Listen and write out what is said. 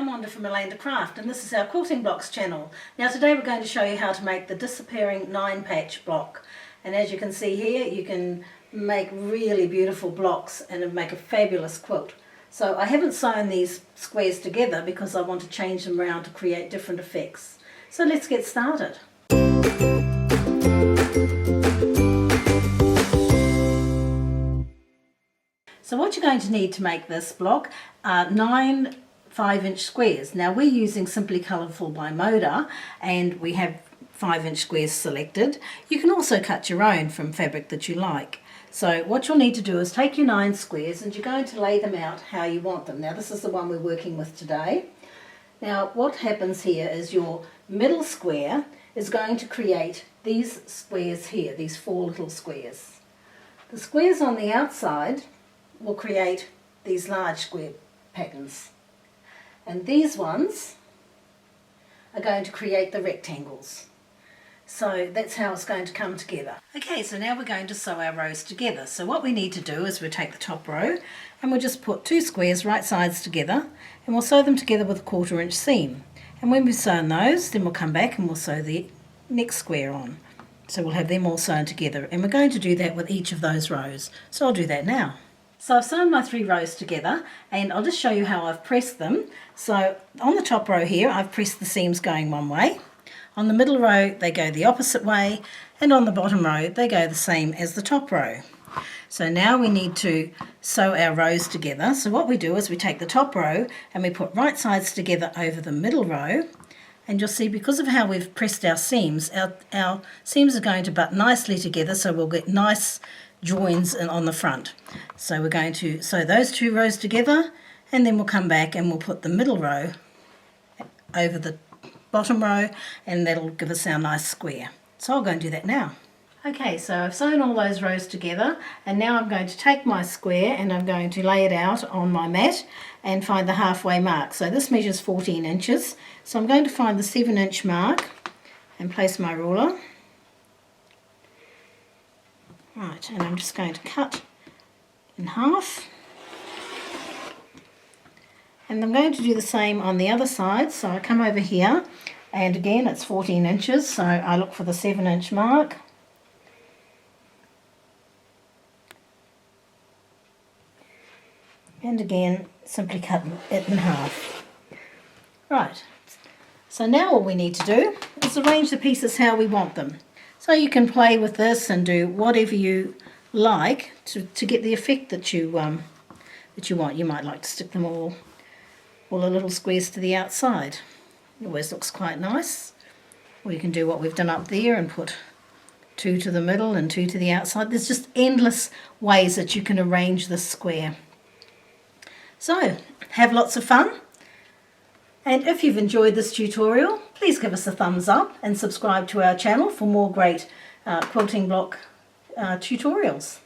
I'm Wanda from Melinda Craft, and this is our Quilting Blocks channel. Now today we're going to show you how to make the disappearing 9-patch block. And as you can see here, you can make really beautiful blocks and make a fabulous quilt. So I haven't sewn these squares together because I want to change them around to create different effects. So let's get started. So what you're going to need to make this block are 9 5-inch squares. Now we're using Simply Colourful by Moda and we have 5-inch squares selected. You can also cut your own from fabric that you like. So what you'll need to do is take your 9 squares and you're going to lay them out how you want them. Now this is the one we're working with today. Now what happens here is your middle square is going to create these squares here, these 4 little squares. The squares on the outside will create these large square patterns, and these ones are going to create the rectangles. So that's how it's going to come together. Okay, so now we're going to sew our rows together. So what we need to do is we'll take the top row and we'll just put 2 squares right sides together and we'll sew them together with a 1/4 inch seam. And when we've sewn those, then we'll come back and we'll sew the next square on. So we'll have them all sewn together, and we're going to do that with each of those rows. So I'll do that now. So I've sewn my 3 rows together and I'll just show you how I've pressed them. So on the top row here I've pressed the seams going one way, on the middle row they go the opposite way, and on the bottom row they go the same as the top row. So now we need to sew our rows together. So what we do is we take the top row and we put right sides together over the middle row, and you'll see because of how we've pressed our seams are going to butt nicely together, so we'll get nice joins on the front. So we're going to sew those 2 rows together and then we'll come back and we'll put the middle row over the bottom row, and that'll give us our nice square. So I'll go and do that now. Okay, so I've sewn all those rows together and now I'm going to take my square and I'm going to lay it out on my mat and find the halfway mark. So this measures 14 inches. So I'm going to find the 7-inch mark and place my ruler. Right, and I'm just going to cut in half, and I'm going to do the same on the other side. So I come over here and again it's 14 inches, so I look for the 7-inch mark and again simply cut it in half. Right, so now all we need to do is arrange the pieces how we want them. So you can play with this and do whatever you like to get the effect that you want. You might like to stick them all the little squares to the outside. It always looks quite nice. Or you can do what we've done up there and put 2 to the middle and 2 to the outside. There's just endless ways that you can arrange this square. So have lots of fun. And if you've enjoyed this tutorial, please give us a thumbs up and subscribe to our channel for more great quilting block tutorials.